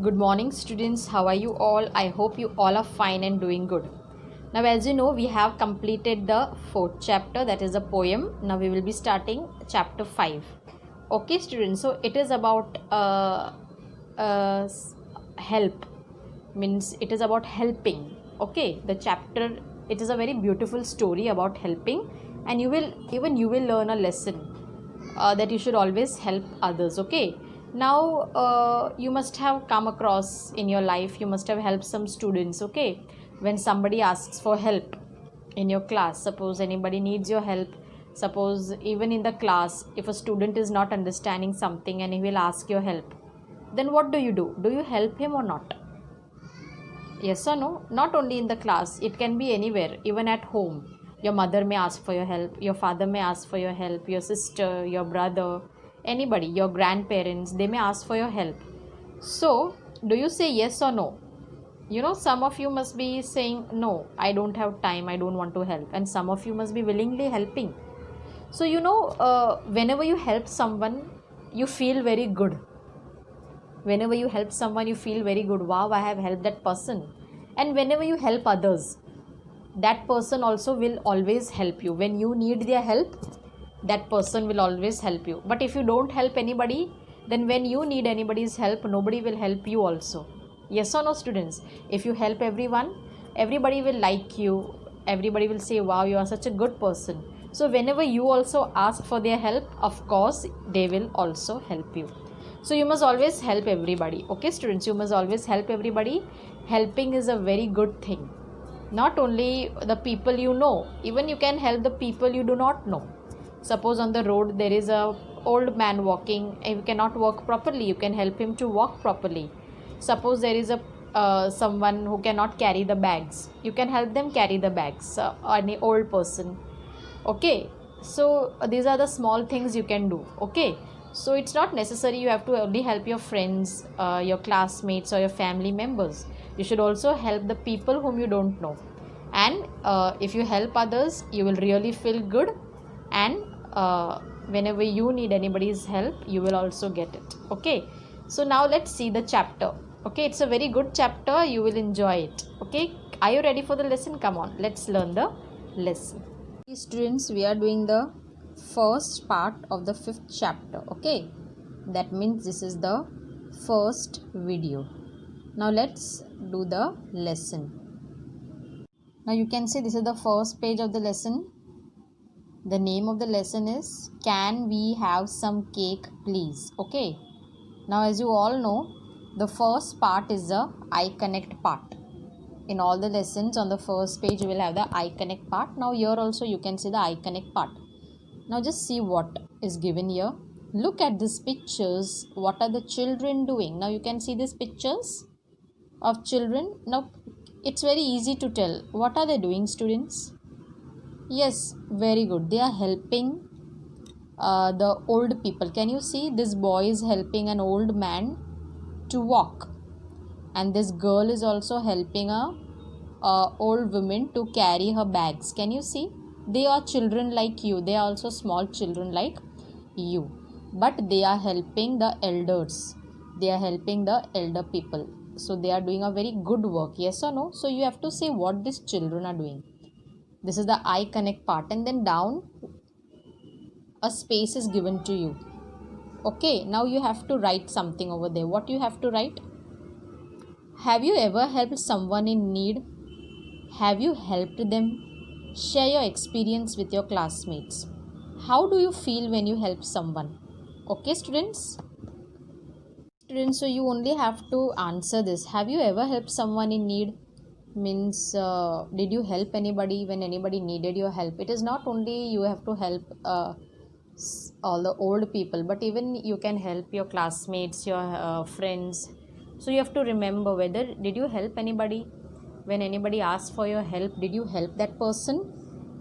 Good morning, students. How are you all? I hope you all are fine and doing good. Now, as you know, we have completed the fourth chapter, that is a poem. Now, we will be starting chapter 5. Okay, students. So, it is about help, means it is about helping. Okay, the chapter, it is a very beautiful story about helping, and you will learn a lesson that you should always help others. Okay, now you must have come across in your life, you must have helped some students. Okay, when somebody asks for help in your class, suppose anybody needs your help, suppose even in the class, if a student is not understanding something and he will ask your help, then what do? Do you help him or not? Yes or no? Not only in the class, it can be anywhere, even at home. Your mother may ask for your help, your father may ask for your help, your sister, your brother, anybody, your grandparents, they may ask for your help. So, do you say yes or no? Some of you must be saying, no, I don't have time, I don't want to help. And some of you must be willingly helping. So, whenever you help someone, you feel very good. Whenever you help someone, you feel very good. Wow, I have helped that person. And whenever you help others, that person also will always help you. When you need their help, that person will always help you. But if you don't help anybody, then when you need anybody's help, nobody will help you also. Yes or no, students? If you help everyone, everybody will like you. Everybody will say, wow, you are such a good person. So whenever you also ask for their help, of course, they will also help you. So you must always help everybody. Okay, students, you must always help everybody. Helping is a very good thing. Not only the people you know, even you can help the people you do not know. Suppose on the road there is a old man walking, and you cannot walk properly, you can help him to walk properly. Suppose there is a someone who cannot carry the bags, you can help them carry the bags, any old person. Okay, so these are the small things you can do. Okay, so it's not necessary you have to only help your friends, your classmates or your family members. You should also help the people whom you don't know. And if you help others, you will really feel good. And whenever you need anybody's help, you will also get it. Okay, so now let's see the chapter. Okay, it's a very good chapter, you will enjoy it. Okay, are you ready for the lesson? Come on, let's learn the lesson. Students, we are doing the first part of the 5th chapter. Okay, that means this is the first video. Now let's do the lesson. Now you can see this is the first page of the lesson. The name of the lesson is Can We Have Some Cake Please? Okay, now as you all know, the first part is the I connect part. In all the lessons on the first page you will have the I connect part. Now here also you can see the I connect part. Now just see what is given here. Look at these pictures. What are the children doing? Now you can see these pictures of children. Now it's very easy to tell. What are they doing, students? Yes, very good. They are helping the old people. Can you see this boy is helping an old man to walk, and this girl is also helping a old woman to carry her bags. Can you see? They are children like you. They are also small children like you, but they are helping the elders. They are helping the elder people. So they are doing a very good work. Yes or no? So you have to say what these children are doing. This is the I connect part, and then down a space is given to you. Okay, now you have to write something over there. What you have to write? Have you ever helped someone in need? Have you helped them? Share your experience with your classmates. How do you feel when you help someone? Okay, students? Students, so you only have to answer this. Have you ever helped someone in need? Means did you help anybody when anybody needed your help? It is not only you have to help all the old people, but even you can help your classmates, your friends. So you have to remember whether did you help anybody. When anybody asks for your help, did you help that person?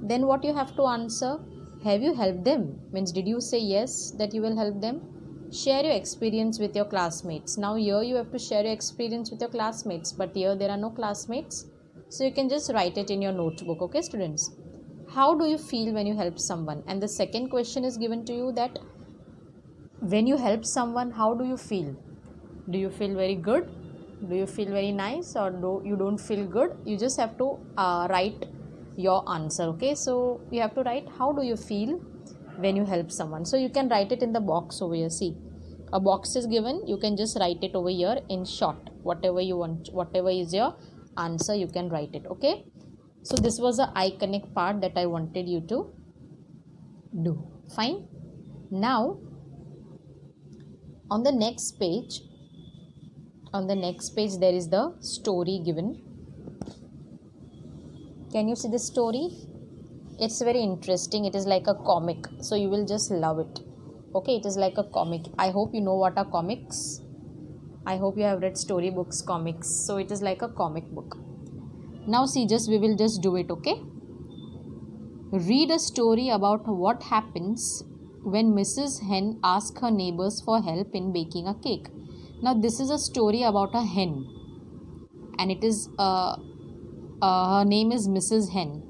Then what you have to answer? Have you helped them? Means did you say yes that you will help them? Share your experience with your classmates. Now here you have to share your experience with your classmates, but here there are no classmates, so you can just write it in your notebook. Okay, students? How do you feel when you help someone? And the second question is given to you, that when you help someone, how do you feel? Do you feel very good? Do you feel very nice or you don't feel good? You just have to write your answer. Okay, so you have to write how do you feel when you help someone. So you can write it in the box over here. See, a box is given, you can just write it over here in short, whatever you want, whatever is your answer, you can write it. Okay, so this was the eye connect part that I wanted you to do. Fine. Now on the next page there is the story given. Can you see the story? It's very interesting. It is like a comic, so you will just love it. Okay, it is like a comic. I hope you know what are comics. I hope you have read storybooks, comics. So it is like a comic book. Now see, we will just do it. Okay, read a story about what happens when Mrs. Hen asks her neighbors for help in baking a cake. Now this is a story about a hen, and it is her name is Mrs. Hen.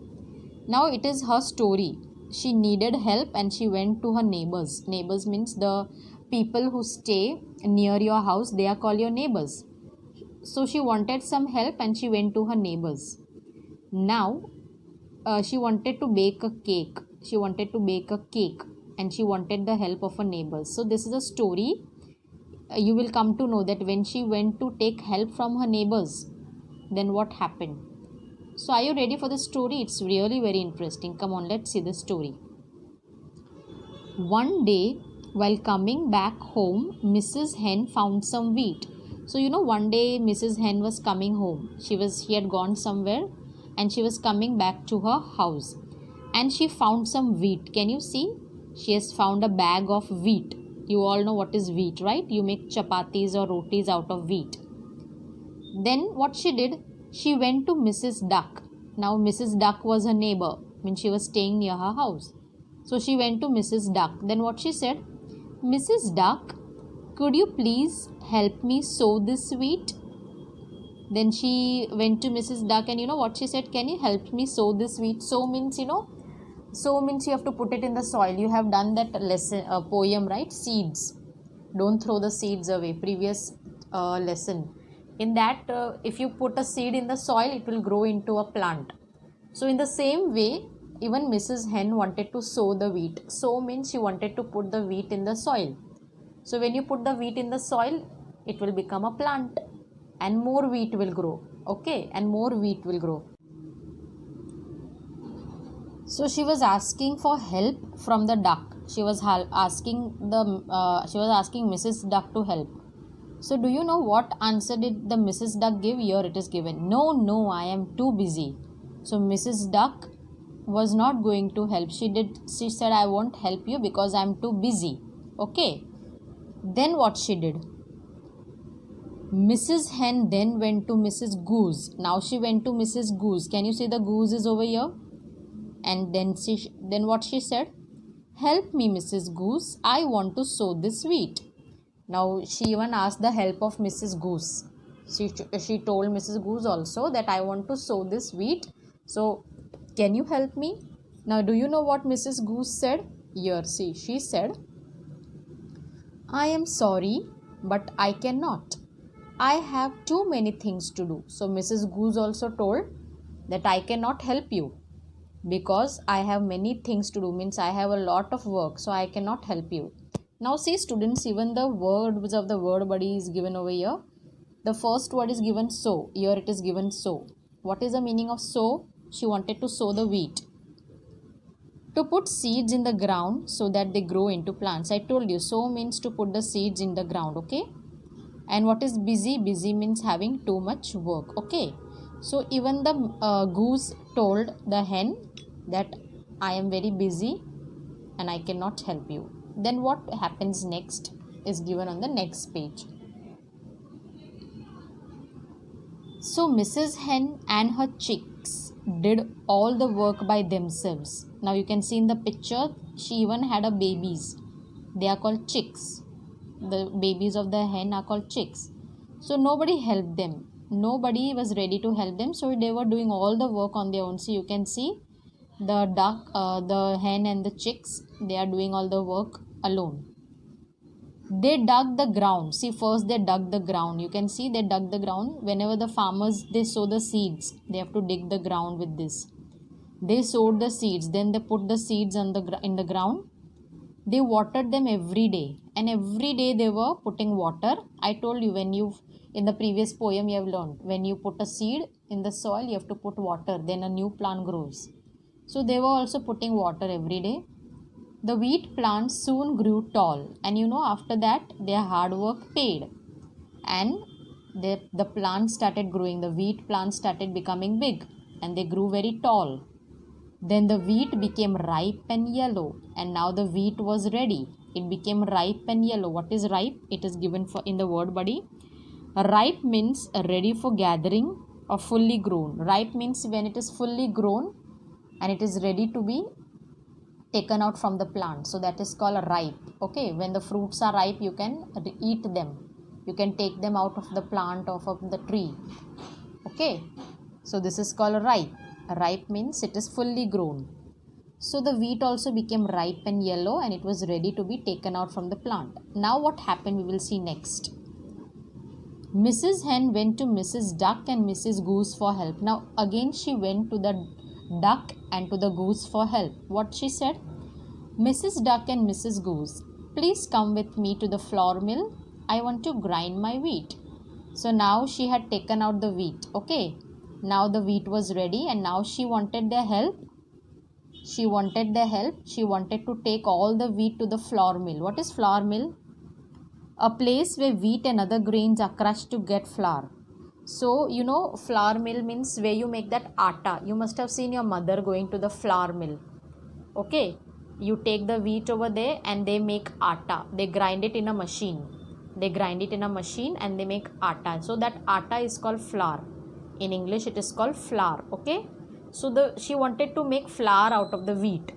Now it is her story. She needed help and she went to her neighbors. Neighbors means the people who stay near your house. They are called your neighbors. So she wanted some help and she went to her neighbors. Now she wanted to bake a cake. And she wanted the help of her neighbors. So this is a story. You will come to know that when she went to take help from her neighbors, then what happened. So are you ready for the story? It's really very interesting. Come on, let's see the story. One day, while coming back home, Mrs. Hen found some wheat. So one day Mrs. Hen was coming home. She had gone somewhere and she was coming back to her house. And she found some wheat. Can you see? She has found a bag of wheat. You all know what is wheat, right? You make chapatis or rotis out of wheat. Then what she did? She went to Mrs. Duck. Now Mrs. Duck was her neighbor. She was staying near her house. So she went to Mrs. Duck. Then what she said? Mrs. Duck, could you please help me sow this wheat? Then she went to Mrs. Duck and what she said? Can you help me sow this wheat? Sow means sow means you have to put it in the soil. You have done that lesson, poem, right? Seeds. Don't throw the seeds away. Previous lesson. In that, if you put a seed in the soil, it will grow into a plant. So in the same way, even Mrs. Hen wanted to sow the wheat. Sow means she wanted to put the wheat in the soil. So when you put the wheat in the soil, it will become a plant and more wheat will grow. Okay, and more wheat will grow. So she was asking for help from the duck. She was asking Mrs. Duck to help. So do you know what answer did the Mrs. Duck give? Here it is given. No, I am too busy. So Mrs. Duck was not going to help. She said, I won't help you because I am too busy. Okay. Then what she did? Mrs. Hen then went to Mrs. Goose. Now she went to Mrs. Goose. Can you see the goose is over here? And then what she said? Help me, Mrs. Goose. I want to sow this wheat. Now she even asked the help of Mrs. Goose. She told Mrs. Goose also that I want to sow this wheat. So can you help me? Now do you know what Mrs. Goose said? Here, see, she said, I am sorry, but I cannot. I have too many things to do. So Mrs. Goose also told that I cannot help you because I have many things to do. Means I have a lot of work, so I cannot help you. Now see students, even the words of the word body is given over here. The first word is given sow. Here it is given sow. What is the meaning of sow? She wanted to sow the wheat. To put seeds in the ground so that they grow into plants. I told you sow means to put the seeds in the ground. Okay. And what is busy? Busy means having too much work. Okay. So even the goose told the hen that I am very busy and I cannot help you. Then what happens next is given on the next page. So Mrs. Hen and her chicks did all the work by themselves. Now you can see in the picture, she even had a babies. They are called chicks. The babies of the hen are called chicks. So nobody helped them. Nobody was ready to help them. So they were doing all the work on their own. So you can see the duck, the hen and the chicks, they are doing all the work alone. They dug the ground. See, first they dug the ground. You can see they dug the ground. Whenever the farmers, they sow the seeds, they have to dig the ground with this. They sowed the seeds, then they put the seeds in the ground. They watered them every day, and every day they were putting water. I told you, in the previous poem you have learned, when you put a seed in the soil, you have to put water, then a new plant grows. So they were also putting water every day. The wheat plant soon grew tall, and after that their hard work paid, and the plant started growing. The wheat plant started becoming big, and they grew very tall. Then the wheat became ripe and yellow, and now the wheat was ready. It became ripe and yellow. What is ripe? It is given in the word body. Ripe means ready for gathering or fully grown. Ripe means when it is fully grown and it is ready to be taken out from the plant. So that is called ripe. Okay, when the fruits are ripe, you can eat them. You can take them out of the plant or from the tree. Okay, so this is called ripe. Ripe means it is fully grown. So the wheat also became ripe and yellow, and it was ready to be taken out from the plant. Now what happened, we will see next. Mrs. Hen went to Mrs. Duck and Mrs. Goose for help. Now again she went to the duck and to the goose for help. What she said? Mrs. Duck and Mrs. Goose, please come with me to the flour mill. I want to grind my wheat. So now she had taken out the wheat. Okay. Now the wheat was ready, and now she wanted their help. She wanted to take all the wheat to the flour mill. What is flour mill? A place where wheat and other grains are crushed to get flour. So, flour mill means where you make that atta. You must have seen your mother going to the flour mill. Okay. You take the wheat over there and they make atta. They grind it in a machine. And they make atta. So that atta is called flour. In English it is called flour. Okay. So she wanted to make flour out of the wheat.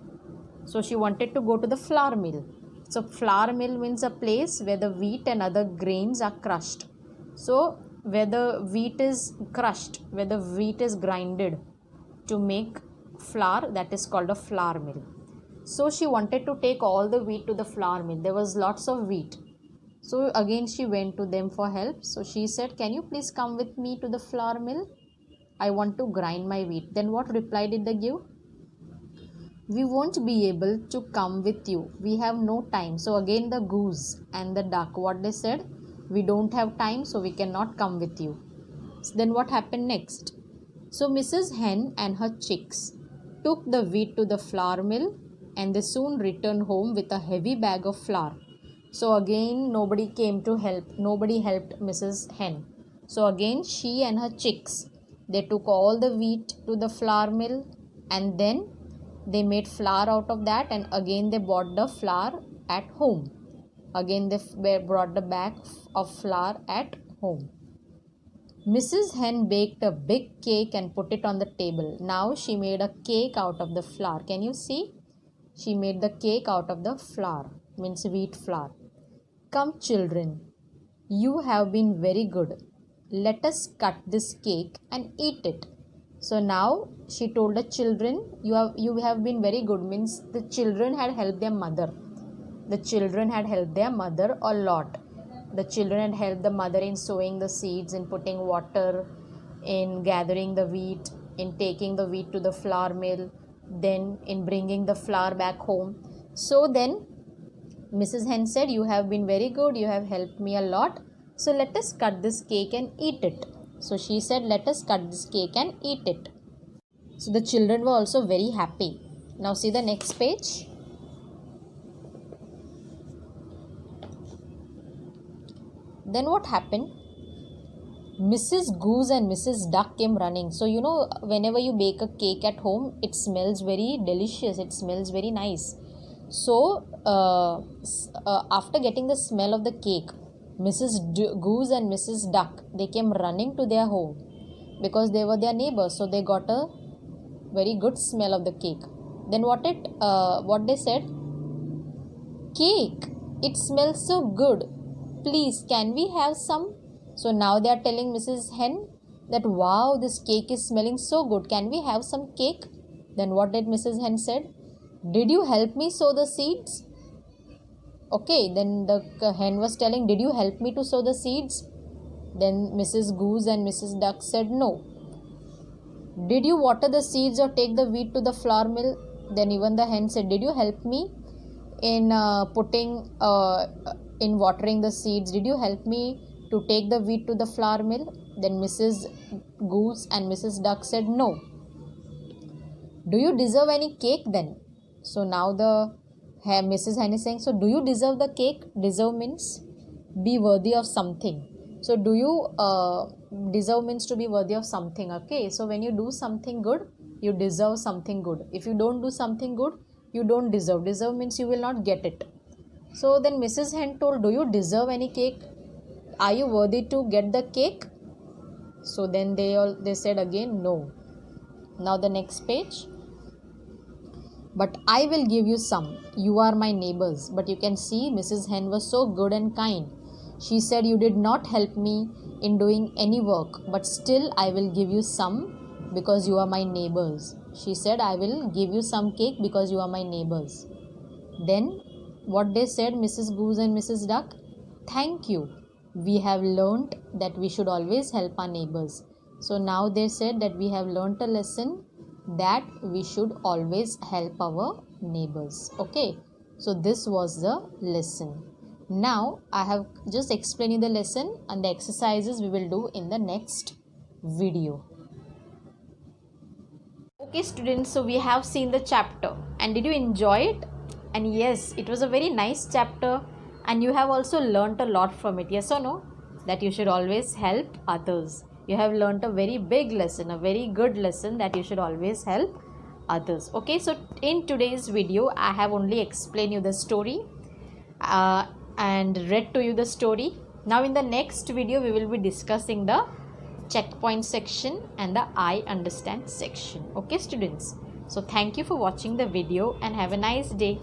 So she wanted to go to the flour mill. So flour mill means a place where the wheat and other grains are crushed. So where the wheat is crushed, where the wheat is grinded to make flour, that is called a flour mill. So she wanted to take all the wheat to the flour mill. There was lots of wheat. So again she went to them for help. So she said, can you please come with me to the flour mill? I want to grind my wheat. Then what reply did they give? We won't be able to come with you. We have no time. So again the goose and the duck, what they said? We don't have time, so we cannot come with you. So then what happened next? So Mrs. Hen and her chicks took the wheat to the flour mill, and they soon returned home with a heavy bag of flour. So again nobody came to help. Nobody helped Mrs. Hen. So again she and her chicks, they took all the wheat to the flour mill, and then they made flour out of that, and again they bought the flour at home. Again they brought the bag of flour at home. Mrs. Hen baked a big cake and put it on the table. Now she made a cake out of the flour. Can you see? She made the cake out of the flour, means wheat flour. Come children, you have been very good. Let us cut this cake and eat it. So now she told the children, you have been very good, means the children had helped their mother. The children had helped their mother a lot. The children had helped the mother in sowing the seeds, in putting water, in gathering the wheat, in taking the wheat to the flour mill, then in bringing the flour back home. So then Mrs. Hen said, you have been very good, you have helped me a lot. So let us cut this cake and eat it. So she said, let us cut this cake and eat it. So the children were also very happy. Now see the next page. Then what happened? Mrs. Goose and Mrs. Duck came running. So whenever you bake a cake at home, it smells very delicious. It smells very nice. So after getting the smell of the cake, Mrs. Goose and Mrs. Duck, they came running to their home because they were their neighbors. So they got a very good smell of the cake. Then what they said? Cake, it smells so good. Please, can we have some? So now they are telling Mrs. Hen that, wow, this cake is smelling so good. Can we have some cake? Then what did Mrs. Hen said? Did you help me sow the seeds? Okay, then the hen was telling, did you help me to sow the seeds? Then Mrs. Goose and Mrs. Duck said no. Did you water the seeds or take the wheat to the flour mill? Then even the hen said, did you help me in in watering the seeds? Did you help me to take the wheat to the flour mill? Then Mrs. Goose and Mrs. Duck said no. Do you deserve any cake then? So now the Mrs. Hen is saying, so do you deserve the cake? Deserve means be worthy of something. So do you deserve means to be worthy of something. Okay, so when you do something good, you deserve something good. If you don't do something good, you don't deserve. Deserve means you will not get it. So then Mrs. Hen told, do you deserve any cake? Are you worthy to get the cake? So then they said again no. Now the next page. But I will give you some. You are my neighbors. But you can see Mrs. Hen was so good and kind. She said, you did not help me in doing any work, but still I will give you some because you are my neighbors. She said, I will give you some cake because you are my neighbors. Then what they said, Mrs. Goose and Mrs. Duck? Thank you. We have learnt that we should always help our neighbors. So now they said that we have learnt a lesson that we should always help our neighbors. Okay, so this was the lesson. Now I have just explained you the lesson and the exercises we will do in the next video. Okay students, so we have seen the chapter and did you enjoy it? And yes, it was a very nice chapter and you have also learnt a lot from it. Yes or no? That you should always help others. You have learnt a very big lesson, a very good lesson that you should always help others. Okay, so in today's video I have only explained you the story and read to you the story. Now in the next video we will be discussing the checkpoint section and the I understand section. Okay students, so thank you for watching the video and have a nice day.